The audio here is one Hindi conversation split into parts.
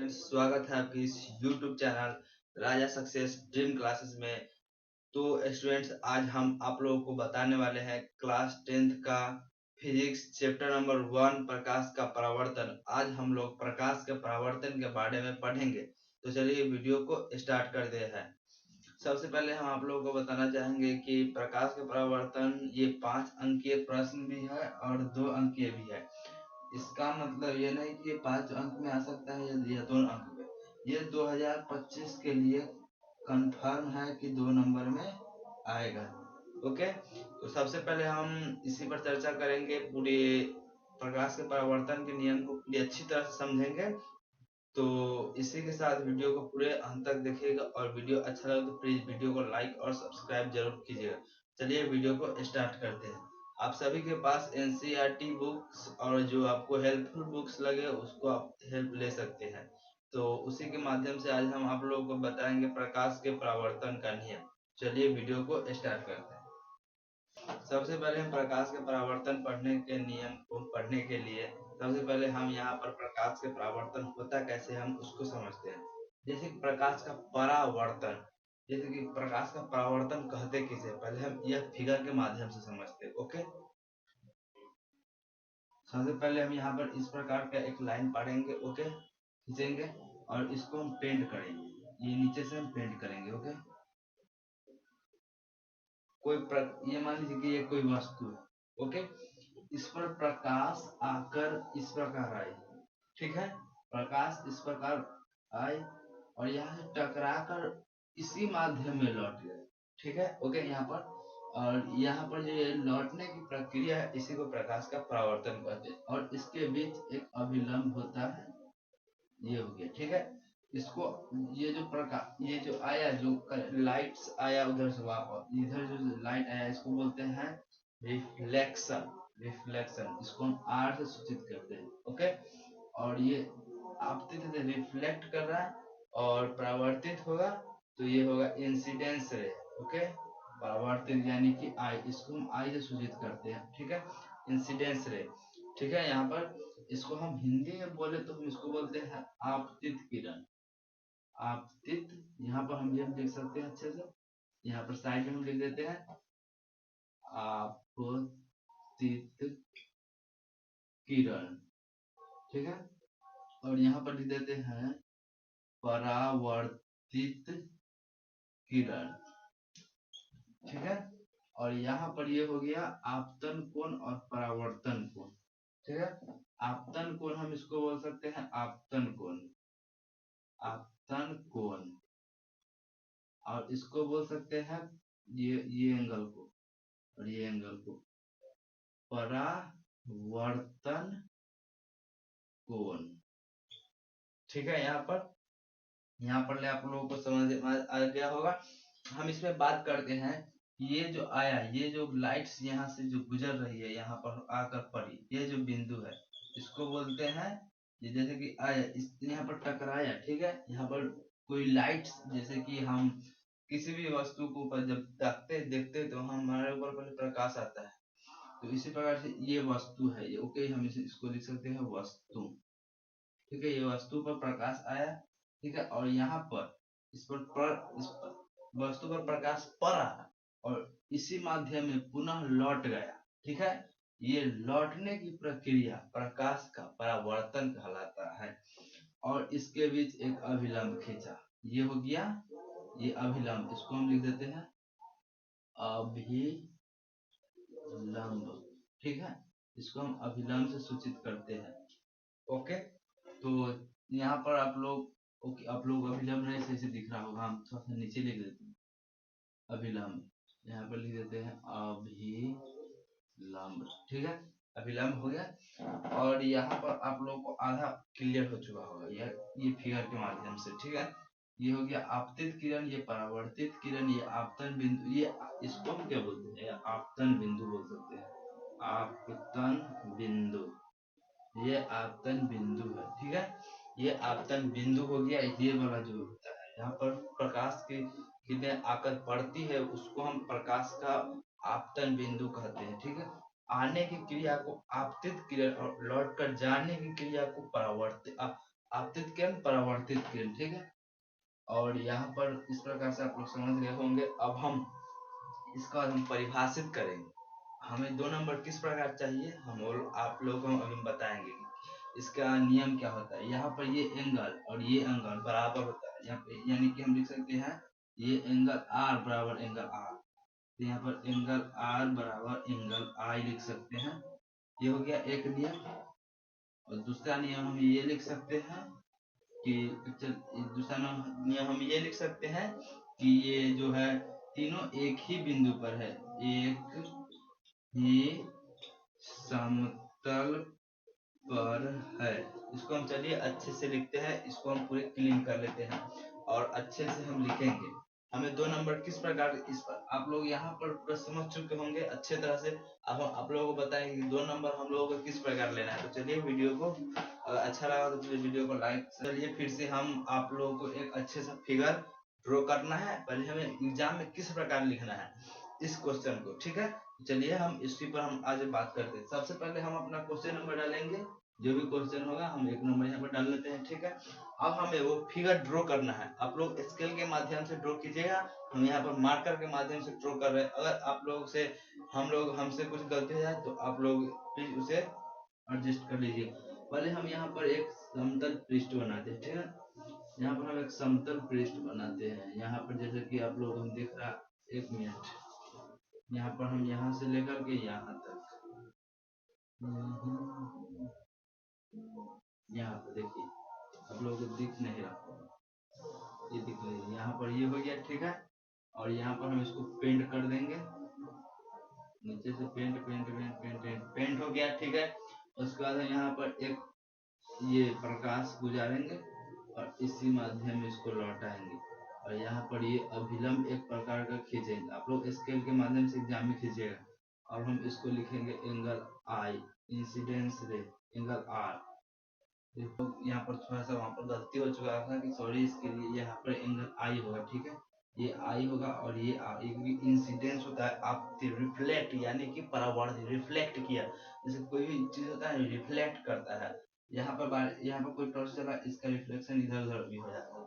स्टूडेंट्स, स्वागत है आपके इस यूट्यूब चैनल राजा सक्सेस ड्रीम क्लासेस में। तो स्टूडेंट्स, आज हम आप लोगों को बताने वाले हैं क्लास 10th का फिजिक्स चैप्टर नंबर 1 प्रकाश का परावर्तन। आज हम लोग प्रकाश के परावर्तन के बारे में पढ़ेंगे। तो चलिए वीडियो को स्टार्ट करते हैं। सबसे पहले हम आप लोगों को बताना चाहेंगे कि प्रकाश के परावर्तन ये 5 अंकीय प्रश्न भी है और 2 अंकीय भी है। इसका मतलब ये नहीं कि ये 5 अंक में आ सकता है या 2 अंक में। ये 2025 के लिए कंफर्म है कि 2 नंबर में आएगा। ओके, तो सबसे पहले हम इसी पर चर्चा करेंगे। पूरे प्रकाश के परावर्तन के नियम को पूरी अच्छी तरह से समझेंगे। तो इसी के साथ वीडियो को पूरे अंत तक देखिएगा और वीडियो अच्छा लगे तो प्लीज वीडियो को लाइक और सब्सक्राइब जरूर कीजिएगा। चलिए वीडियो को स्टार्ट करते हैं। आप सभी के पास एनसीईआरटी बुक्स और जो आपको हेल्पफुल बुक्स लगे उसको आप हेल्प ले सकते हैं। तो उसी के माध्यम से आज हम आप लोगों को बताएंगे प्रकाश के परावर्तन का नियम। चलिए वीडियो को स्टार्ट करते हैं। सबसे पहले हम प्रकाश के परावर्तन पढ़ने के नियम को पढ़ने के लिए सबसे पहले हम यहाँ पर प्रकाश के परावर्तन होता कैसे हम उसको समझते हैं। जैसे कि प्रकाश का परावर्तन, जैसे कि प्रकाश का परावर्तन कहते किसे, पहले हम यह फिगर के माध्यम से समझते हैं। ओके, सबसे पहले हम यहाँ पर इस प्रकार का एक लाइन पढ़ेंगे। ओके, खींचेंगे और इसको हम पेंट करेंगे। ये नीचे से हम पेंट करेंगे। ओके, ये मान लीजिए कि ये कोई वस्तु है। ओके, इस पर प्रकाश आकर इस प्रकार आए। ठीक है, प्रकाश इस प्रकार आए और यहाँ से टकरा कर इसी माध्यम में लौट गए। ठीक है, ओके, यहाँ पर और यहाँ पर जो ये लौटने की प्रक्रिया है इसी को प्रकाश का परावर्तन कहते हैं। और इसके बीच एक अभिलंब होता है, ये हो गया। ठीक है, इसको ये जो प्रकाश ये जो आया जो लाइट्स आया उधर से वापस इधर जो लाइट आया इसको बोलते हैं रिफ्लेक्शन। रिफ्लेक्शन इसको हम आर से सूचित करते हैं। ओके, और ये आपतित रिफ्लेक्ट कर रहा है और परावर्तित होगा तो ये होगा इंसिडेंस रे। ओके, परावर्तित यानी कि आई, इसको हम आई से सूचित करते हैं। ठीक है, इंसिडेंस रे। ठीक है, यहाँ पर इसको हम हिंदी में बोले तो हम इसको बोलते हैं आपतित किरण। आपतित, यहाँ पर हम ये लिख सकते हैं अच्छे से। यहाँ पर साइड में हम लिख देते हैं आपतित किरण। ठीक है, और यहाँ पर लिख देते हैं परावर्तित किरण। ठीक है, और यहाँ पर ये हो गया आपतन कोण और परावर्तन कोण। ठीक है, आपतन कोण हम इसको बोल सकते हैं आपतन कोण, आपतन कोण, और इसको बोल सकते हैं ये एंगल को और ये एंगल को परावर्तन कोण। ठीक है, यहाँ पर आप लोगों को समझ आ गया होगा। हम इसमें बात करते हैं ये जो आया, ये जो लाइट्स यहाँ से जो गुजर रही है यहाँ पर आकर पड़ी, ये जो बिंदु है इसको बोलते हैं, ये जैसे कि आया इस यहाँ पर टकराया। ठीक है, यहाँ पर कोई लाइट्स, जैसे कि हम किसी भी वस्तु को ऊपर जब देखते तो हमारे ऊपर पहले प्रकाश आता है। तो इसी प्रकार से ये वस्तु है ये। ओके, हम इसको लिख सकते हैं वस्तु। ठीक है, ये वस्तु पर प्रकाश आया। ठीक है, और यहाँ पर इस पर वस्तु पर प्रकाश पड़ा और इसी माध्यम में पुनः लौट गया। ठीक है, ये लौटने की प्रक्रिया प्रकाश का परावर्तन कहलाता है। और इसके बीच एक अभिलंब खींचा, ये हो गया ये अभिलंब, इसको हम लिख देते हैं अभिलंब। ठीक है, इसको हम अभिलंब से सूचित करते हैं। ओके, तो यहाँ पर आप लोग अभिलंब नहीं सही से दिख रहा होगा, हम थोड़ा सा नीचे लिख देते हैं अभिलंब। यहाँ पर लिख देते हैं अभिलंब। ठीक है, अभिलंब हो गया और यहाँ पर आप लोगों को आधा क्लियर हो चुका होगा ये फिगर के माध्यम से। ठीक है, ये हो गया आपतित किरण, ये परावर्तित किरण, ये आपतन बिंदु, ये इसको हम क्या बोलते हैं, आपतन बिंदु बोल सकते हैं। आपतन बिंदु, ये आपतन बिंदु है। ठीक है, ये आपतन बिंदु हो गया। ये वाला जो होता है यहाँ पर प्रकाश की किरणें आकर पड़ती है उसको हम प्रकाश का आपतन बिंदु कहते हैं। ठीक है, आने की क्रिया को आपतित किरण और लौट कर जाने की क्रिया को आपतित किरण, परावर्तित किरण, ठीक है। और यहाँ पर इस प्रकार से आप लोग समझ गए होंगे। अब हम इसका हम परिभाषित करेंगे। हमें 2 नंबर किस प्रकार चाहिए, आप लोगों को अभी बताएंगे। इसका नियम क्या होता है। यहाँ पर ये एंगल और ये एंगल बराबर होता है यहाँ पे, यानी कि हम लिख सकते हैं ये एंगल R बराबर एंगल R। तो यहाँ पर एंगल R बराबर एंगल I लिख सकते हैं। ये हो गया एक नियम। और दूसरा नियम हम ये लिख सकते हैं कि दूसरा नियम हम ये लिख सकते हैं कि ये जो है तीनों एक ही बिंदु पर है, एक ही समतल पर है। इसको हम चलिए अच्छे से लिखते हैं, इसको हम पूरे क्लीन कर लेते हैं और अच्छे से हम लिखेंगे। हमें 2 नंबर किस प्रकार, इस पर आप लोग यहाँ पर पूरा समझ चुके होंगे अच्छे तरह से। अब हम आप लोगों को बताएंगे कि 2 नंबर हम लोगों को किस प्रकार लेना है। तो चलिए वीडियो को अच्छा लगा तो वीडियो को लाइक। चलिए फिर से हम आप लोगों को एक अच्छे सा फिगर ड्रॉ करना है। पहले हमें एग्जाम में किस प्रकार लिखना है इस क्वेश्चन को, ठीक है। चलिए हम इसी पर हम आज बात करते हैं। सबसे पहले हम अपना क्वेश्चन नंबर डालेंगे, जो भी क्वेश्चन होगा हम 1 नंबर यहाँ पर डाल लेते हैं, ठीक है। अब हमें वो फिगर ड्रॉ करना है। आप लोग स्केल के माध्यम से ड्रॉ कीजिएगा, हम यहाँ पर मार्कर के माध्यम से ड्रॉ कर रहे हैं। अगर आप लोग से हमसे कुछ गलती हो जाए तो आप लोग प्लीज उसे एडजस्ट कर लीजिए। पहले हम यहाँ पर एक समतल पृष्ठ बनाते हैं, ठीक है। यहाँ पर हम एक समतल पृष्ठ बनाते हैं। यहाँ पर जैसे कि आप लोग हम देख रहा, 1 मिनट, यहाँ पर हम यहाँ से लेकर के यहाँ तक, यहाँ पर देखिए आप लोगों को दिख नहीं रहा, ये दिख लीजिए, यहाँ पर ये हो गया, ठीक है। और यहाँ पर हम इसको पेंट कर देंगे, नीचे से paint paint paint paint paint paint हो गया, ठीक है। उसके बाद हम यहाँ पर एक ये प्रकाश गुजारेंगे और इसी माध्यम में इसको लौटाएंगे। और यहाँ पर ये अभिलंब एक प्रकार का खींचेंगे, आप लोग स्केल के माध्यम से एग्जाम में खींचेगा। और हम इसको लिखेंगे angle I, incidence ray angle R. देखो यहाँ पर थोड़ा सा वहाँ पर गलती हो चुका था कि सॉरी इसके लिए, यहाँ पर एंगल आई होगा, ठीक है। ये आई होगा और ये क्योंकि इंसिडेंस होता है आप रिफ्लेक्ट, यानी कि परावर्तित, रिफ्लेक्ट किया। जैसे कोई भी चीज होता है रिफ्लेक्ट करता है। यहाँ पर कोई टॉर्च चला, इसका रिफ्लेक्शन इधर उधर भी हो जाता है,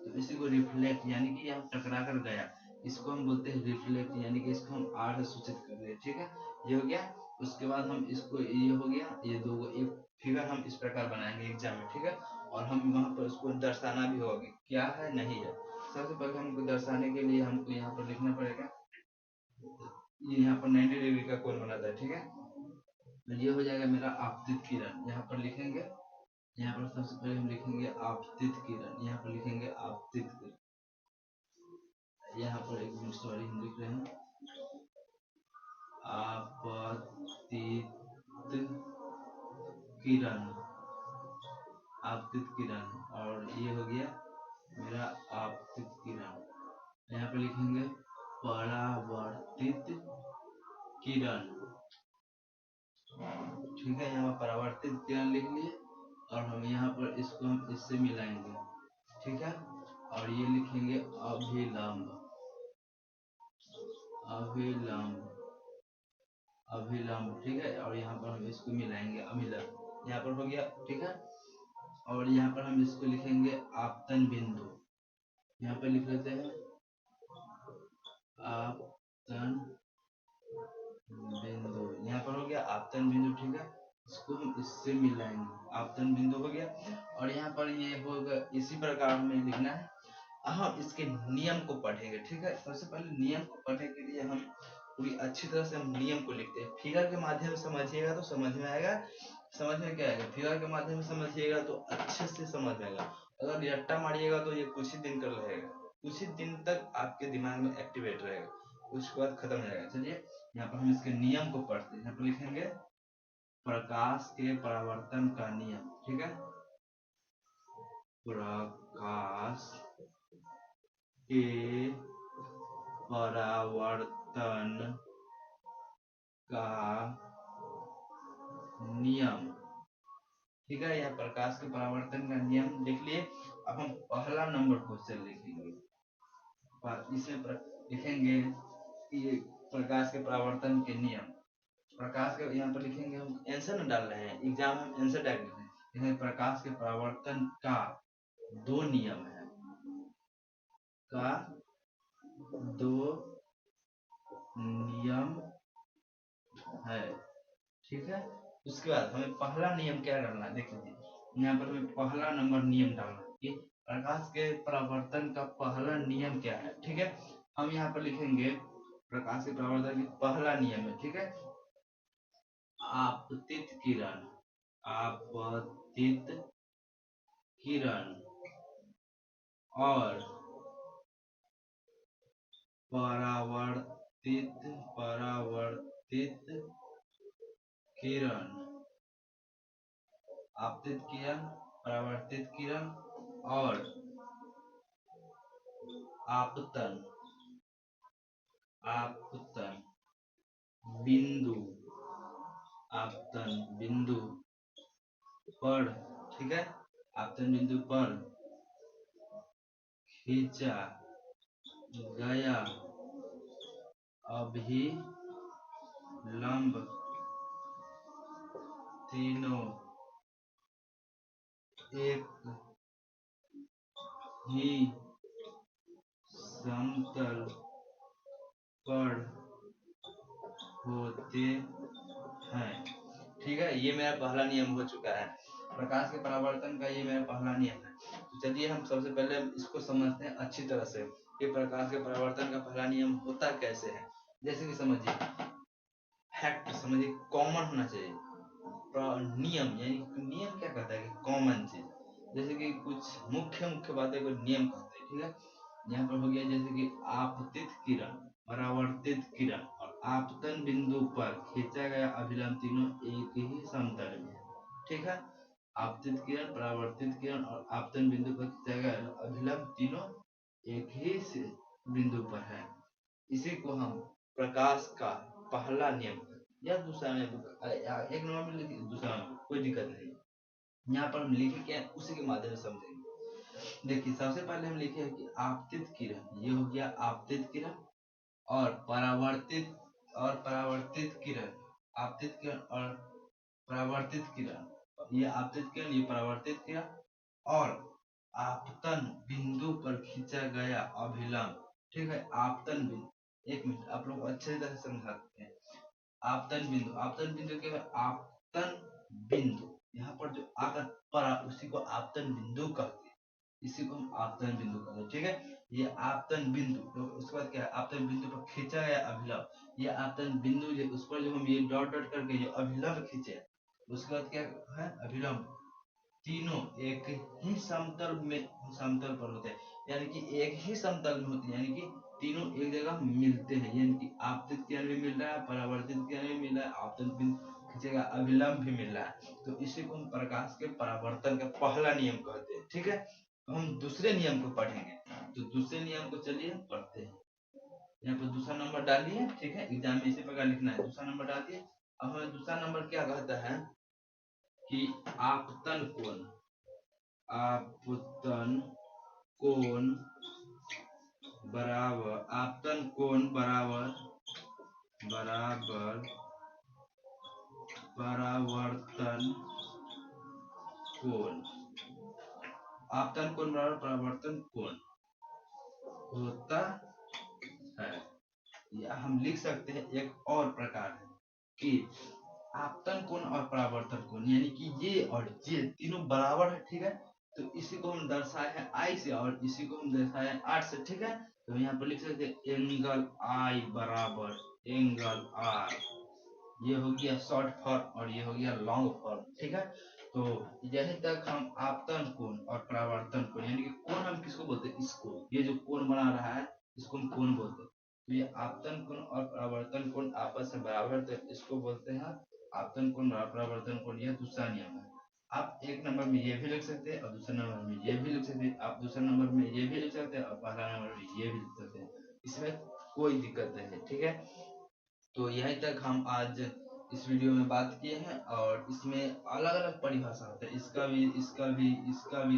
तो इसी को रिफ्लेक्ट यानी कि यहाँ टकरा कर गया, इसको हम बोलते हैं रिफ्लेक्ट, यानी कि इसको हम आर से सूचित कर रहे हैं, ठीक है। ये हो गया। उसके बाद हम इसको, ये हो गया, ये दो एक फिगर हम इस प्रकार बनाएंगे एग्जाम में, ठीक है। और हम वहाँ पर उसको दर्शाना भी होगा क्या है नहीं है। सबसे पहले हमको दर्शाने के लिए हमको यहाँ पर लिखना पड़ेगा, ये यहाँ पर 90 डिग्री का कोण बनाता है, ठीक है। तो ये हो जाएगा मेरा आपतित किरण, यहाँ पर लिखेंगे। यहाँ पर सबसे पहले हम लिखेंगे आपतित किरण, यहाँ पर लिखेंगे आपतित किरण। यहाँ पर एक मिनट, सॉरी हम लिख रहे हैं आपतित किरण, आपतित किरण। और ये हो गया मेरा आपतित किरण। यहाँ पर लिखेंगे परावर्तित किरण, ठीक है। यहाँ पर परावर्तित किरण लिख लिए। और हम यहाँ पर इसको हम इससे मिलाएंगे, ठीक है। और ये लिखेंगे अभिलंब, अभिलंब, अभिलंब, ठीक है। और यहाँ पर हम इसको मिलाएंगे, अभिलंब, यहाँ पर हो गया, ठीक है। और यहाँ पर हम इसको लिखेंगे आपतन बिंदु, यहाँ पर लिख लेते हैं आपतन बिंदु, यहाँ पर हो गया आपतन बिंदु, ठीक है। इसको हम इससे मिलाएंगे, आपतन बिंदु हो गया। और यहाँ पर ये होगा, इसी प्रकार हमें लिखना है। हम इसके नियम को पढ़ेंगे, ठीक है। सबसे पहले नियम को पढ़ने के लिए हम पूरी अच्छी तरह से हम नियम को लिखते हैं। फिगर के माध्यम से समझिएगा तो समझ में आएगा, समझ में क्या आएगा, फिगर के माध्यम से समझिएगा तो अच्छे से समझ में आएगा। अगर रट्टा मारिएगा तो ये कुछ ही दिन कर रहेगा, कुछ ही दिन तक आपके दिमाग में एक्टिवेट रहेगा, उसके बाद खत्म हो जाएगा। चलिए यहाँ पर हम इसके नियम को पढ़ते हैं। यहाँ पर लिखेंगे प्रकाश के परावर्तन का नियम, ठीक है। प्रकाश के परावर्तन का नियम, ठीक है। यह प्रकाश के परावर्तन का नियम लिख लिए। अब हम पहला नंबर क्वेश्चन लिखेंगे, इसमें लिखेंगे कि प्रकाश के परावर्तन के नियम, प्रकाश के यहाँ पर लिखेंगे, हम आंसर न डाल रहे हैं, एग्जाम में आंसर डाल रहे हैं। इसमें प्रकाश के परावर्तन का दो नियम है, का दो नियम है, ठीक है। उसके बाद हमें पहला नियम क्या डालना है, देख लीजिए यहाँ पर हमें पहला नंबर नियम डालना है कि प्रकाश के परावर्तन का पहला नियम क्या है, ठीक है। हम यहाँ पर लिखेंगे प्रकाश के परावर्तन का पहला नियम है, ठीक है। आपतित किरण, आपतित किरण और परावर्तित किरण, आपतित किरण, परावर्तित किरण और आपतन बिंदु, आपतन बिंदु पर, ठीक है, आपतन बिंदु पर खींचा गया अभिलंब तीनों एक ही समतल पर होते हैं, ठीक है। ये मेरा पहला नियम हो चुका है, प्रकाश के परावर्तन का ये मेरा पहला नियम है। तो चलिए हम सबसे पहले इसको समझते हैं अच्छी तरह से कि प्रकाश के परावर्तन का पहला नियम होता कैसे है। जैसे कि समझिए, फैक्ट समझिए, कॉमन होना चाहिए। नियम यानी नियम क्या कहता है कि कॉमन चीज, जैसे कि कुछ मुख्य बातें को नियम कहते हैं, ठीक है। यहाँ पर हो गया जैसे कि आपतित किरण, परावर्तित किरण और आपतन बिंदु पर खींचा गया अभिलंब तीनों एक ही समतल में, ठीक है। आपतित किरण, परावर्तित किरण और आपतन बिंदु पर खींचा गया अभिलंब तीनों एक ही बिंदु पर है। इसी को हम प्रकाश का पहला नियम या दूसरा नियम, एक नंबर में लिखिए, दूसरा नंबर कोई दिक्कत नहीं। यहाँ पर हम लिखे क्या उसी के माध्यम से समझेंगे। देखिए सबसे पहले हम लिखे कि आपतित किरण, ये हो गया आपतित किरण और परावर्तित किरण, आपतित किरण और परावर्तित किरण, ये आपतित किरण, ये परावर्तित किरण और आपतन बिंदु पर खींचा गया अभिलंब, ठीक है। आपतन बिंदु, एक मिनट आप लोग अच्छे तरह से समझाते हैं। आपतन बिंदु, आपतन बिंदु के आपतन बिंदु, यहाँ पर जो आकर पड़ा उसी को आपतन बिंदु कहते हैं, इसी को हम आपतन बिंदु कहते हैं, ठीक है। ये आपतन बिंदु, तो उसके बाद क्या है, आपतन बिंदु पर खींचा गया अभिलंब, ये आपतन बिंदु जो उस पर जो हम ये डॉट डॉट करके जो अभिलंब खींचे, उसके बाद क्या है, अभिलंब तीनों एक ही समतल पर होते हैं, यानी कि एक ही समतल में होते हैं, यानी कि तीनों एक जगह मिलते हैं, यानी कि आपतित किरण भी मिल रहा है, परावर्तित किरण भी मिल रहा है, आपतन बिंदु खींचेगा अभिलंब भी मिल रहा है। तो इसी को हम प्रकाश के परावर्तन का पहला नियम कहते हैं, ठीक है। तो हम दूसरे नियम को पढ़ेंगे, तो दूसरे नियम को चलिए पढ़ते हैं। यहाँ पर दूसरा नंबर डालिए, ठीक है, एग्जाम में इसी प्रकार लिखना है, दूसरा नंबर डाल दिए। अब हमें दूसरा नंबर क्या कहता है कि आपतन कोण, आपतन कोण बराबर, आपतन कोण बराबर परावर्तन कोण, आपतन कोण बराबर परावर्तन कोण होता है। या हम लिख सकते हैं एक और प्रकार है कि आपतन कोण और परावर्तन कोण, यानी कि ये और ये तीनों बराबर है, ठीक है। तो इसी को हम दर्शाए हैं आई से और इसी को हम दर्शाए हैं आर से, ठीक है। तो यहाँ पर लिख सकते हैं एंगल आई बराबर एंगल आर, ये हो गया शॉर्ट फॉर्म और ये हो गया लॉन्ग फॉर्म, ठीक है। तो यहीं तक हम आपतन कोण और परावर्तन कोण, यानी कि कोण हम किसको बोलते हैं, इसको, ये जो कोण बना रहा है इसको हम कोण बोलते हैं। तो ये आपतन कोण और परावर्तन कोण आपस में बराबर, तो इसको बोलते हैं आपतन कोण और परावर्तन कोण, यह दूसरा नियम है। आप एक नंबर में ये भी लिख सकते हैं और दूसरे नंबर में ये भी लिख सकते हैं, आप दूसरे नंबर में ये भी लिख सकते हैं और पहला नंबर में ये भी लिख सकते हैं, इसमें कोई दिक्कत नहीं है, ठीक है। तो यहीं तक हम आज इस वीडियो में बात किए हैं और इसमें अलग अलग परिभाषा होता है, इसका भी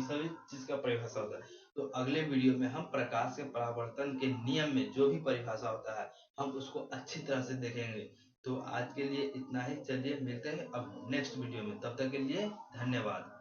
सभी चीज का परिभाषा होता है। तो अगले वीडियो में हम प्रकाश के परावर्तन के नियम में जो भी परिभाषा होता है हम उसको अच्छी तरह से देखेंगे। तो आज के लिए इतना ही, चलिए मिलते हैं अब नेक्स्ट वीडियो में, तब तक के लिए धन्यवाद।